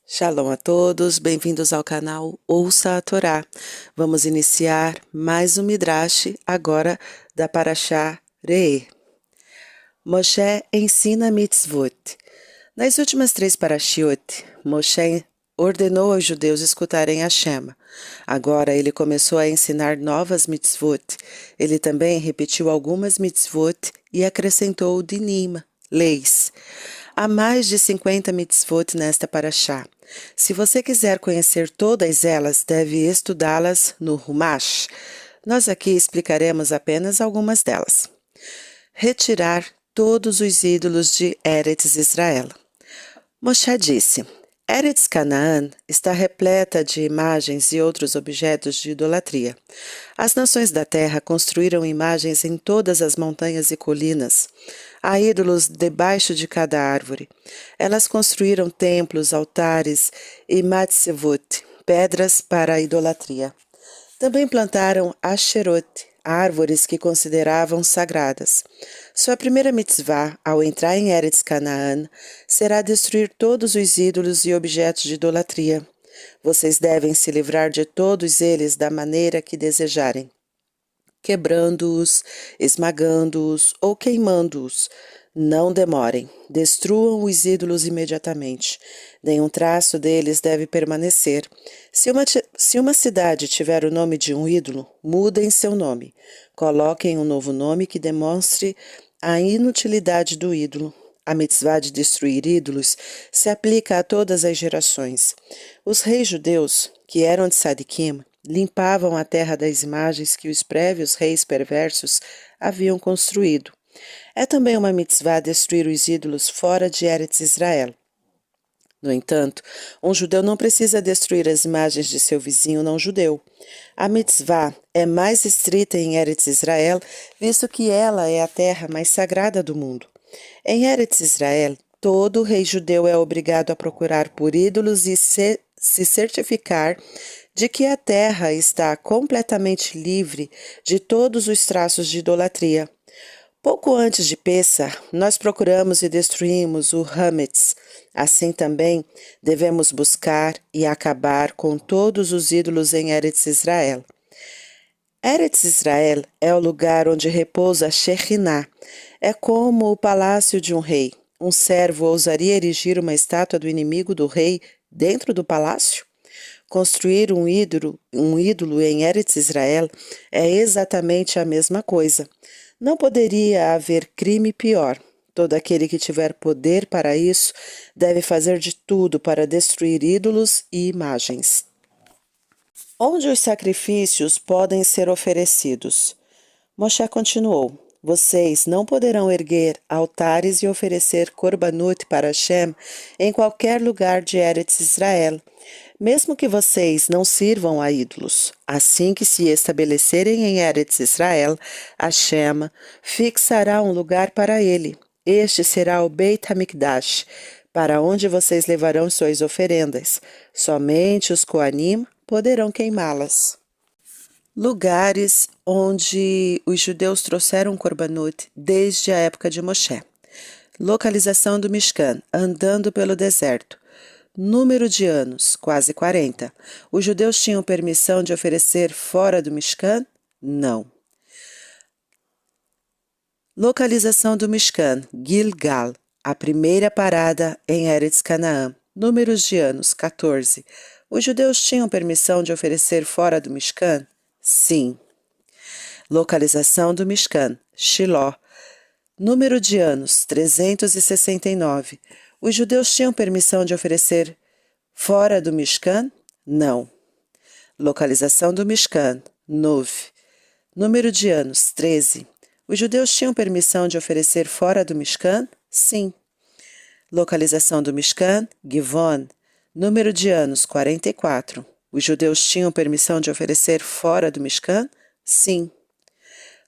Shalom a todos, bem-vindos ao canal Ouça a Torá. Vamos iniciar mais um Midrash, agora da Parashá Re'eh. Moshe ensina mitzvot. Nas últimas 3 parashiot, Moshe ordenou aos judeus escutarem a Shema. Agora ele começou a ensinar novas mitzvot. Ele também repetiu algumas mitzvot e acrescentou dinim, leis. Há mais de 50 mitzvot nesta parashá. Se você quiser conhecer todas elas, deve estudá-las no Humash. Nós aqui explicaremos apenas algumas delas. Retirar todos os ídolos de Eretz Israel. Moshe disse: Eretz Canaã está repleta de imagens e outros objetos de idolatria. As nações da terra construíram imagens em todas as montanhas e colinas. Há ídolos debaixo de cada árvore. Elas construíram templos, altares e matzevot, pedras para a idolatria. Também plantaram Asherot, árvores que consideravam sagradas. Sua primeira mitzvah, ao entrar em Eretz Canaã, será destruir todos os ídolos e objetos de idolatria. Vocês devem se livrar de todos eles da maneira que desejarem, quebrando-os, esmagando-os ou queimando-os. Não demorem, destruam os ídolos imediatamente. Nenhum traço deles deve permanecer. Se uma cidade tiver o nome de um ídolo, mudem seu nome. Coloquem um novo nome que demonstre a inutilidade do ídolo. A mitzvah de destruir ídolos se aplica a todas as gerações. Os reis judeus, que eram de Sadiquim, limpavam a terra das imagens que os prévios reis perversos haviam construído. É também uma mitzvah destruir os ídolos fora de Eretz Israel. No entanto, um judeu não precisa destruir as imagens de seu vizinho não-judeu. A mitzvah é mais estrita em Eretz Israel, visto que ela é a terra mais sagrada do mundo. Em Eretz Israel, todo rei judeu é obrigado a procurar por ídolos e se certificar de que a terra está completamente livre de todos os traços de idolatria. Pouco antes de Pessah, nós procuramos e destruímos o Hametz. Assim também devemos buscar e acabar com todos os ídolos em Eretz Israel. Eretz Israel é o lugar onde repousa a Shekhinah. É como o palácio de um rei. Um servo ousaria erigir uma estátua do inimigo do rei dentro do palácio? Construir um ídolo em Eretz Israel é exatamente a mesma coisa. Não poderia haver crime pior. Todo aquele que tiver poder para isso deve fazer de tudo para destruir ídolos e imagens. Onde os sacrifícios podem ser oferecidos? Moshe continuou: Vocês não poderão erguer altares e oferecer korbanot para Hashem em qualquer lugar de Eretz Israel, mesmo que vocês não sirvam a ídolos. Assim que se estabelecerem em Eretz Israel, Hashem fixará um lugar para ele. Este será o Beit HaMikdash, para onde vocês levarão suas oferendas. Somente os Koanim poderão queimá-las. Lugares onde os judeus trouxeram korbanot desde a época de Moshe. Localização do Mishkan, andando pelo deserto. Número de anos, quase 40. Os judeus tinham permissão de oferecer fora do Mishkan? Não. Localização do Mishkan, Gilgal, a primeira parada em Eretz Canaã. Números de anos, 14. Os judeus tinham permissão de oferecer fora do Mishkan? Sim. Localização do Mishkan, Shiló. Número de anos, 369. Os judeus tinham permissão de oferecer fora do Mishkan? Não. Localização do Mishkan, Nov. Número de anos, 13. Os judeus tinham permissão de oferecer fora do Mishkan? Sim. Localização do Mishkan, Givon. Número de anos, 44. Os judeus tinham permissão de oferecer fora do Mishkan? Sim.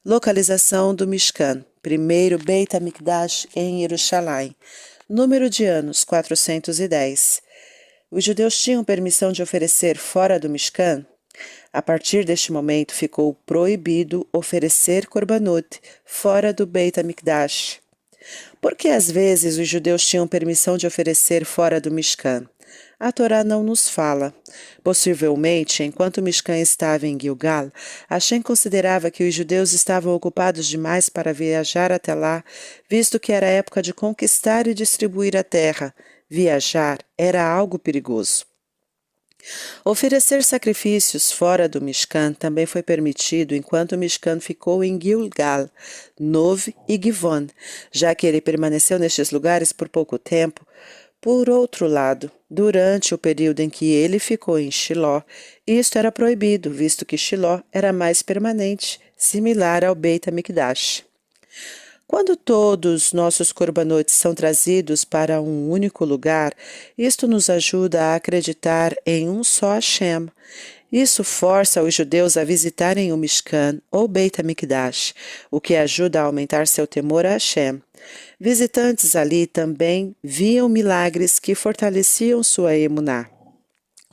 Localização do Mishkan, primeiro Beit HaMikdash em Jerusalém. Número de anos, 410. Os judeus tinham permissão de oferecer fora do Mishkan? A partir deste momento ficou proibido oferecer korbanot fora do Beit HaMikdash. Porque às vezes os judeus tinham permissão de oferecer fora do Mishkan. A Torá não nos fala. Possivelmente, enquanto Mishkan estava em Gilgal, Hashem considerava que os judeus estavam ocupados demais para viajar até lá, visto que era época de conquistar e distribuir a terra. Viajar era algo perigoso. Oferecer sacrifícios fora do Mishkan também foi permitido enquanto o Mishkan ficou em Gilgal, Nov e Givon, já que ele permaneceu nestes lugares por pouco tempo. Por outro lado, durante o período em que ele ficou em Shiló, isto era proibido, visto que Shiló era mais permanente, similar ao Beit HaMikdash. Quando todos nossos corbanotes são trazidos para um único lugar, isto nos ajuda a acreditar em um só Hashem. Isso força os judeus a visitarem o Mishkan ou Beit HaMikdash, o que ajuda a aumentar seu temor a Hashem. Visitantes ali também viam milagres que fortaleciam sua emuná.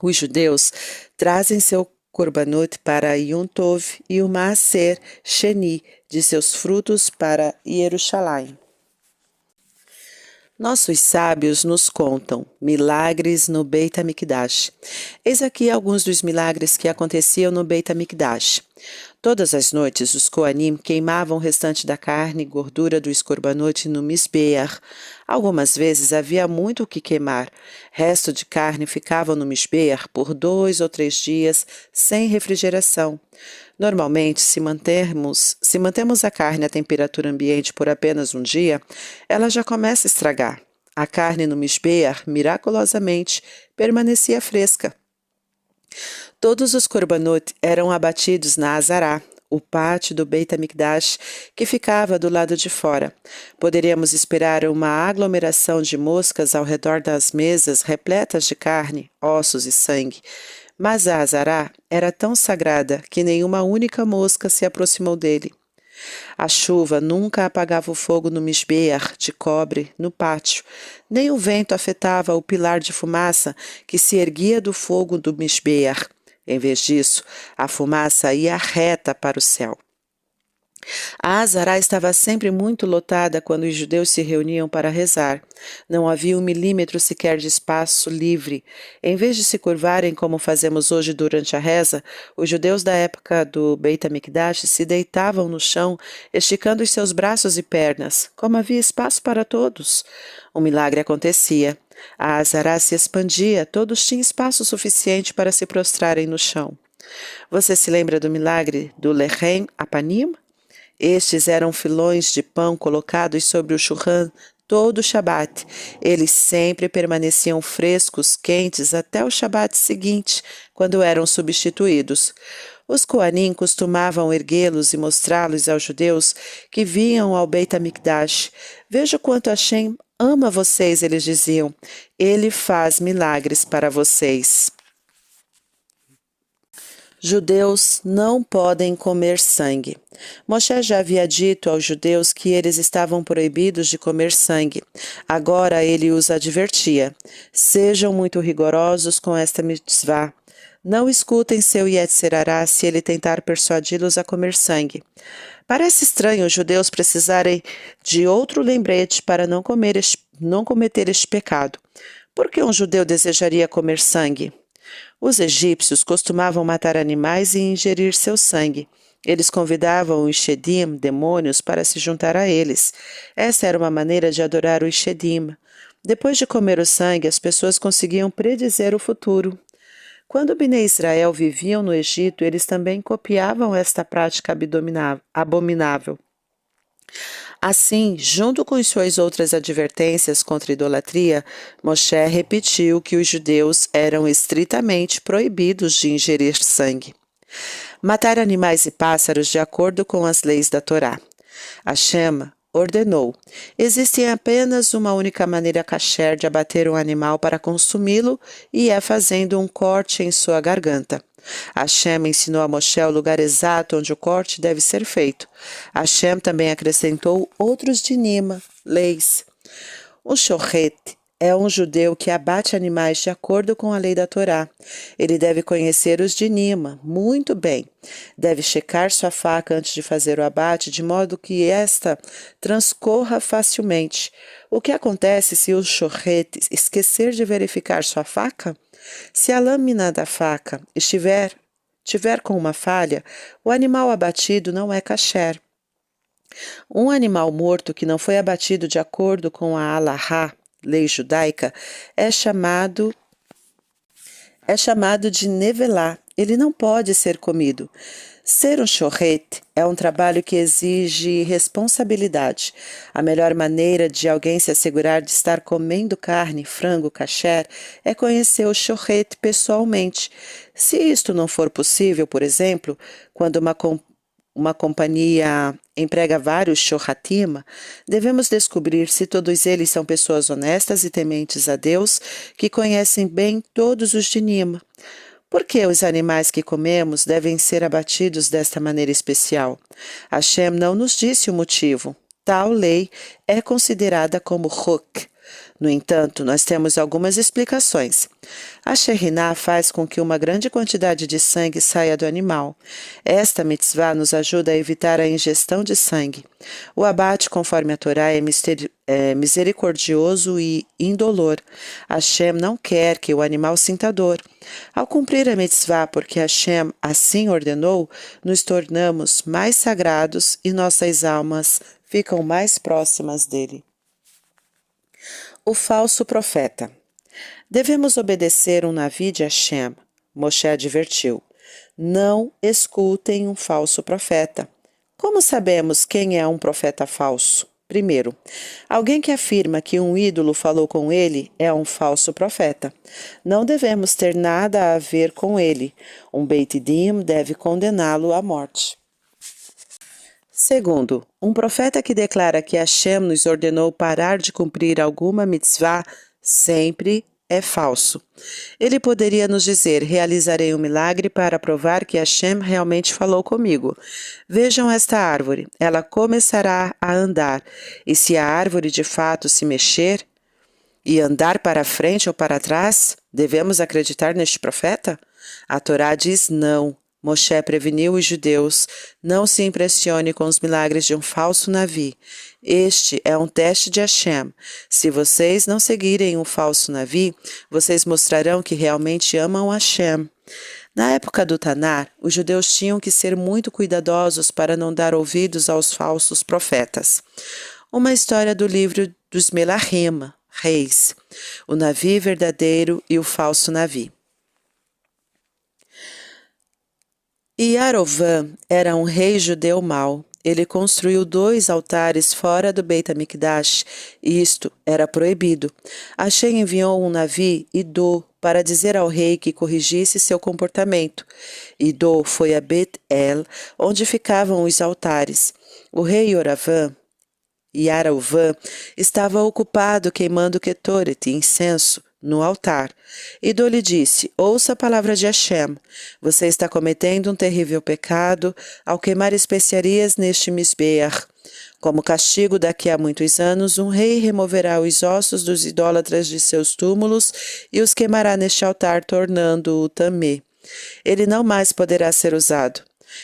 Os judeus trazem seu korbanot para Yom Tov e o Maaser Sheni de seus frutos para Jerusalém. Nossos sábios nos contam milagres no Beit HaMikdash. Eis aqui alguns dos milagres que aconteciam no Beit HaMikdash. Todas as noites os Koanim queimavam o restante da carne e gordura do korbanot no Mizbeach. Algumas vezes havia muito o que queimar. Resto de carne ficava no Mizbeach por 2 ou 3 dias sem refrigeração. Normalmente, se mantemos a carne à temperatura ambiente por apenas um dia, ela já começa a estragar. A carne no Mizbeach, miraculosamente, permanecia fresca. Todos os korbanot eram abatidos na Azará, o pátio do Beit HaMikdash, que ficava do lado de fora. Poderíamos esperar uma aglomeração de moscas ao redor das mesas repletas de carne, ossos e sangue. Mas a Azará era tão sagrada que nenhuma única mosca se aproximou dele. A chuva nunca apagava o fogo no Mizbeach de cobre no pátio, nem o vento afetava o pilar de fumaça que se erguia do fogo do Mizbeach. Em vez disso, a fumaça ia reta para o céu. A Azará estava sempre muito lotada quando os judeus se reuniam para rezar. Não havia 1 milímetro sequer de espaço livre. Em vez de se curvarem como fazemos hoje durante a reza, os judeus da época do Beit HaMikdash se deitavam no chão, esticando os seus braços e pernas, como havia espaço para todos. Um milagre acontecia. A Azará se expandia, todos tinham espaço suficiente para se prostrarem no chão. Você se lembra do milagre do Lechem Apanim? Estes eram filões de pão colocados sobre o churran todo o Shabat. Eles sempre permaneciam frescos, quentes, até o Shabat seguinte, quando eram substituídos. Os Koanim costumavam erguê-los e mostrá-los aos judeus que vinham ao Beit HaMikdash. Veja o quanto Hashem ama vocês, eles diziam. Ele faz milagres para vocês. Judeus não podem comer sangue. Moshe já havia dito aos judeus que eles estavam proibidos de comer sangue. Agora ele os advertia. Sejam muito rigorosos com esta mitzvah. Não escutem seu Yetzer Hará se ele tentar persuadi-los a comer sangue. Parece estranho os judeus precisarem de outro lembrete para não cometer este pecado. Por que um judeu desejaria comer sangue? Os egípcios costumavam matar animais e ingerir seu sangue. Eles convidavam os Shedim, demônios, para se juntar a eles. Essa era uma maneira de adorar os Shedim. Depois de comer o sangue, as pessoas conseguiam predizer o futuro. Quando Bnei Israel viviam no Egito, eles também copiavam esta prática abominável. Assim, junto com suas outras advertências contra a idolatria, Moshe repetiu que os judeus eram estritamente proibidos de ingerir sangue. Matar animais e pássaros de acordo com as leis da Torá. Hashem ordenou. Existe apenas uma única maneira kasher de abater um animal para consumi-lo e é fazendo um corte em sua garganta. Hashem ensinou a Moshe o lugar exato onde o corte deve ser feito. Hashem também acrescentou outros dinim, leis. O shohet é um judeu que abate animais de acordo com a lei da Torá. Ele deve conhecer os dinima muito bem. Deve checar sua faca antes de fazer o abate, de modo que esta transcorra facilmente. O que acontece se o shochet esquecer de verificar sua faca? Se a lâmina da faca tiver com uma falha, o animal abatido não é kasher. Um animal morto que não foi abatido de acordo com a halahá, lei judaica, é chamado de nevelá. Ele não pode ser comido. Ser um shochet é um trabalho que exige responsabilidade. A melhor maneira de alguém se assegurar de estar comendo carne, frango, kasher, é conhecer o shochet pessoalmente. Se isto não for possível, por exemplo, quando uma companhia emprega vários shohatim, devemos descobrir se todos eles são pessoas honestas e tementes a Deus, que conhecem bem todos os dinim. Por que os animais que comemos devem ser abatidos desta maneira especial? Hashem não nos disse o motivo. Tal lei é considerada como chok. No entanto, nós temos algumas explicações. A Shekhinah faz com que uma grande quantidade de sangue saia do animal. Esta mitzvah nos ajuda a evitar a ingestão de sangue. O abate, conforme a Torá, é misericordioso e indolor. Hashem não quer que o animal sinta dor. Ao cumprir a mitzvah, porque Hashem assim ordenou, nos tornamos mais sagrados e nossas almas ficam mais próximas dele. O falso profeta. Devemos obedecer um Navi de Hashem. Moshe advertiu. Não escutem um falso profeta. Como sabemos quem é um profeta falso? Primeiro, alguém que afirma que um ídolo falou com ele é um falso profeta. Não devemos ter nada a ver com ele. Um Beit Din deve condená-lo à morte. Segundo, um profeta que declara que Hashem nos ordenou parar de cumprir alguma mitzvah sempre é falso. Ele poderia nos dizer: realizarei um milagre para provar que Hashem realmente falou comigo. Vejam esta árvore, ela começará a andar, e se a árvore de fato se mexer e andar para frente ou para trás, devemos acreditar neste profeta? A Torá diz não. Moshe preveniu os judeus: não se impressione com os milagres de um falso Navi. Este é um teste de Hashem. Se vocês não seguirem um falso Navi, vocês mostrarão que realmente amam Hashem. Na época do Tanar, os judeus tinham que ser muito cuidadosos para não dar ouvidos aos falsos profetas. Uma história do livro dos Melahim, reis, o Navi verdadeiro e o falso Navi. Yarovam era um rei judeu mau. Ele construiu 2 altares fora do Beit HaMikdash, e isto era proibido. Hashem enviou um Navi, Idó, para dizer ao rei que corrigisse seu comportamento. Idó foi a Bet-El, onde ficavam os altares. O rei Yarovam estava ocupado queimando Ketoret, incenso, no altar. Idó lhe disse: ouça a palavra de Hashem. Você está cometendo um terrível pecado ao queimar especiarias neste Misbeach. Como castigo, daqui a muitos anos, um rei removerá os ossos dos idólatras de seus túmulos e os queimará neste altar, tornando-o tamê. Ele não mais poderá ser usado.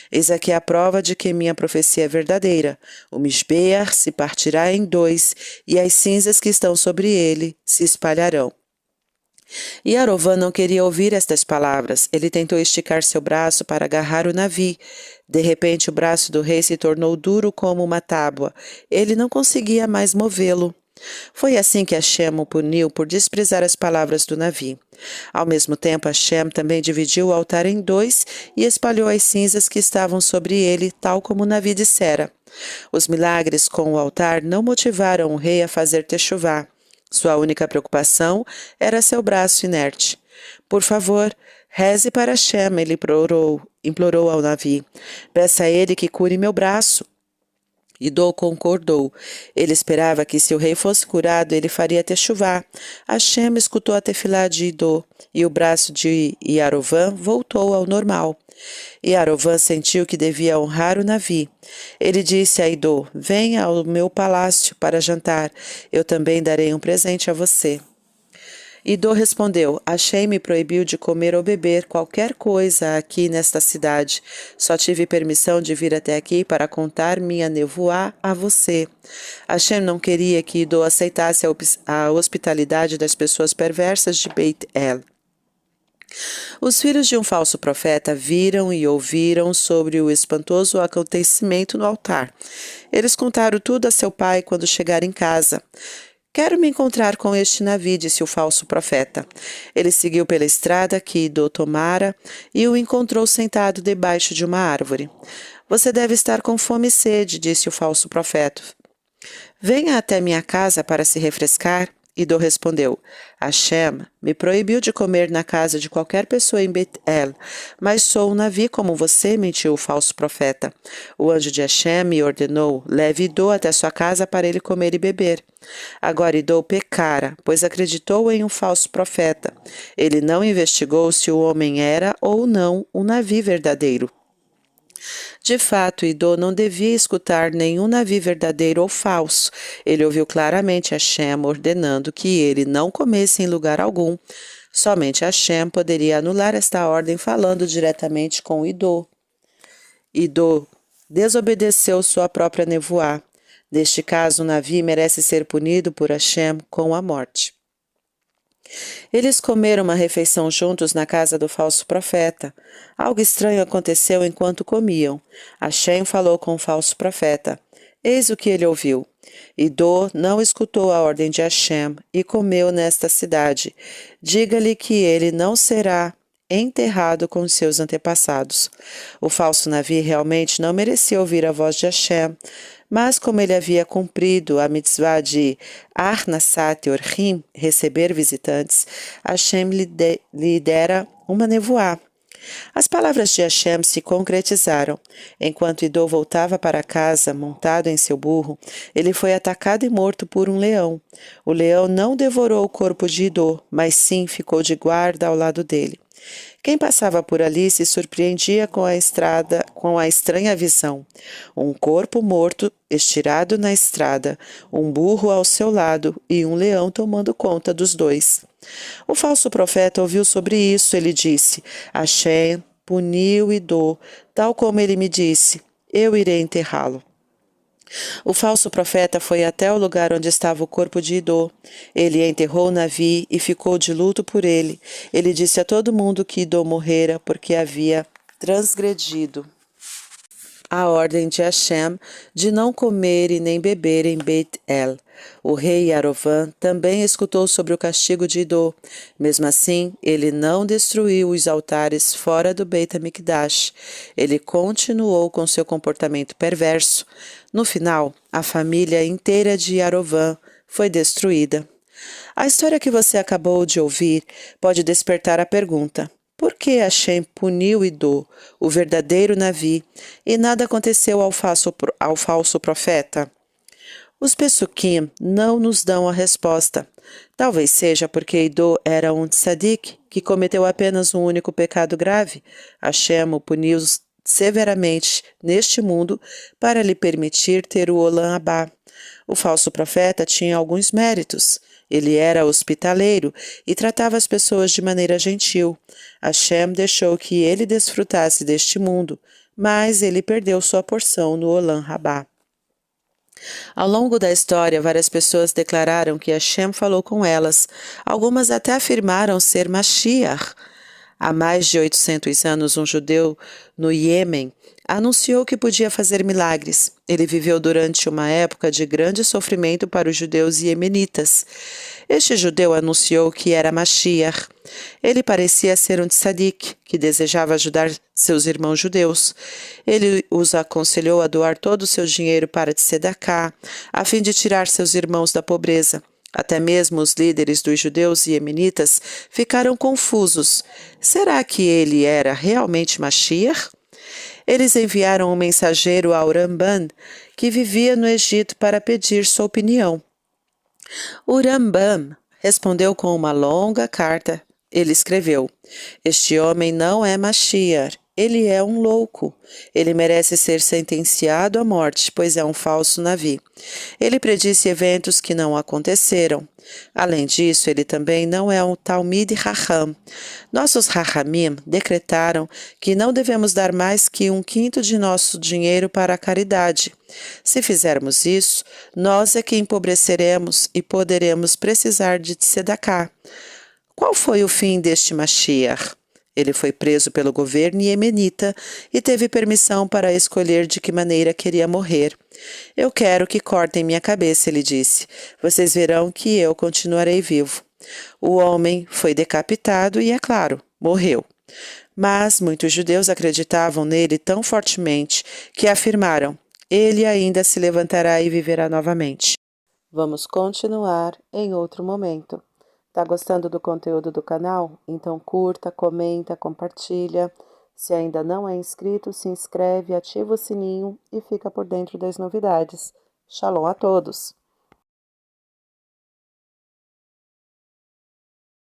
Eis aqui a prova de que minha profecia é verdadeira. O Misbeach se partirá em 2 e as cinzas que estão sobre ele se espalharão. Yarovam não queria ouvir estas palavras. Ele tentou esticar seu braço para agarrar o Navi. De repente, o braço do rei se tornou duro como uma tábua. Ele não conseguia mais movê-lo. Foi assim que Hashem o puniu por desprezar as palavras do Navi. Ao mesmo tempo, Hashem também dividiu o altar em 2 e espalhou as cinzas que estavam sobre ele, tal como o Navi dissera. Os milagres com o altar não motivaram o rei a fazer techuvá. Sua única preocupação era seu braço inerte. Por favor, reze para Hashem, ele implorou ao Navi. Peça a ele que cure meu braço. Idó concordou. Ele esperava que se o rei fosse curado, ele faria techuvá. Hashem escutou a tefilá de Idó, e o braço de Yarovam voltou ao normal. Yarovam sentiu que devia honrar o Navi. Ele disse a Idó: venha ao meu palácio para jantar. Eu também darei um presente a você. Idô respondeu: Hashem me proibiu de comer ou beber qualquer coisa aqui nesta cidade. Só tive permissão de vir até aqui para contar minha nevoá a você. Hashem não queria que Idô aceitasse a hospitalidade das pessoas perversas de Beit El. Os filhos de um falso profeta viram e ouviram sobre o espantoso acontecimento no altar. Eles contaram tudo a seu pai quando chegaram em casa. Quero me encontrar com este Navi, disse o falso profeta. Ele seguiu pela estrada que Idô tomara e o encontrou sentado debaixo de uma árvore. Você deve estar com fome e sede, disse o falso profeta. Venha até minha casa para se refrescar. Idô respondeu: Hashem me proibiu de comer na casa de qualquer pessoa em Bet-El, mas sou um Navi como você, mentiu o falso profeta. O anjo de Hashem me ordenou: leve Idô até sua casa para ele comer e beber. Agora Idô pecara, pois acreditou em um falso profeta. Ele não investigou se o homem era ou não um Navi verdadeiro. De fato, Idô não devia escutar nenhum Navi verdadeiro ou falso. Ele ouviu claramente Hashem ordenando que ele não comesse em lugar algum. Somente Hashem poderia anular esta ordem falando diretamente com Idô. Idô desobedeceu sua própria nevoá. Neste caso, o Navi merece ser punido por Hashem com a morte. Eles comeram uma refeição juntos na casa do falso profeta. Algo estranho aconteceu enquanto comiam. Hashem falou com o falso profeta. Eis o que ele ouviu. Idô não escutou a ordem de Hashem e comeu nesta cidade. Diga-lhe que ele não será enterrado com seus antepassados. O falso Navi realmente não merecia ouvir a voz de Hashem, mas como ele havia cumprido a mitzvah de Arnasat Orhim, receber visitantes, Hashem lhe dera uma nevoá. As palavras de Hashem se concretizaram. Enquanto Idô voltava para casa, montado em seu burro, ele foi atacado e morto por um leão. O leão não devorou o corpo de Idô, mas sim ficou de guarda ao lado dele. Quem passava por ali se surpreendia com a estranha visão. Um corpo morto estirado na estrada, um burro ao seu lado e um leão tomando conta dos dois. O falso profeta ouviu sobre isso. Ele disse: Hashem puniu Idô, tal como ele me disse, eu irei enterrá-lo. O falso profeta foi até o lugar onde estava o corpo de Idô. Ele enterrou o Navi e ficou de luto por ele. Ele disse a todo mundo que Idô morrera porque havia transgredido a ordem de Hashem de não comer e nem beber em Beit El. O rei Yarovam também escutou sobre o castigo de Idô. Mesmo assim, ele não destruiu os altares fora do Beit HaMikdash. Ele continuou com seu comportamento perverso. No final, a família inteira de Yarovam foi destruída. A história que você acabou de ouvir pode despertar a pergunta: por que Hashem puniu Idô, o verdadeiro Navi, e nada aconteceu ao falso profeta? Os Pesukim não nos dão a resposta. Talvez seja porque Idô era um tzadik que cometeu apenas um único pecado grave. Hashem o puniu severamente neste mundo para lhe permitir ter o Olam Abá. O falso profeta tinha alguns méritos. Ele era hospitaleiro e tratava as pessoas de maneira gentil. Hashem deixou que ele desfrutasse deste mundo, mas ele perdeu sua porção no Olam Abá. Ao longo da história, várias pessoas declararam que Hashem falou com elas. Algumas até afirmaram ser Mashiach. Há mais de 800 anos, um judeu no Iêmen anunciou que podia fazer milagres. Ele viveu durante uma época de grande sofrimento para os judeus iemenitas. Este judeu anunciou que era Mashiach. Ele parecia ser um tzadik, que desejava ajudar seus irmãos judeus. Ele os aconselhou a doar todo o seu dinheiro para tzedakah, a fim de tirar seus irmãos da pobreza. Até mesmo os líderes dos judeus iemenitas ficaram confusos. Será que ele era realmente Mashiach? Eles enviaram um mensageiro ao Ramban, que vivia no Egito, para pedir sua opinião. O Rambam respondeu com uma longa carta. Ele escreveu: Este homem não é Mashiach, Ele é um louco. Ele merece ser sentenciado à morte, pois é um falso Navi. Ele predisse eventos que não aconteceram. Além disso, ele também não é um Talmid Raham. Nossos Rahamim decretaram que não devemos dar mais que 1/5 de nosso dinheiro para a caridade. Se fizermos isso, nós é que empobreceremos e poderemos precisar de tzedakah. Qual foi o fim deste Mashiach? Ele foi preso pelo governo iemenita e teve permissão para escolher de que maneira queria morrer. Eu quero que cortem minha cabeça, ele disse. Vocês verão que eu continuarei vivo. O homem foi decapitado e, é claro, morreu. Mas muitos judeus acreditavam nele tão fortemente que afirmaram: ele ainda se levantará e viverá novamente. Vamos continuar em outro momento. Tá gostando do conteúdo do canal? Então curta, comenta, compartilha. Se ainda não é inscrito, se inscreve, ativa o sininho e fica por dentro das novidades. Shalom a todos!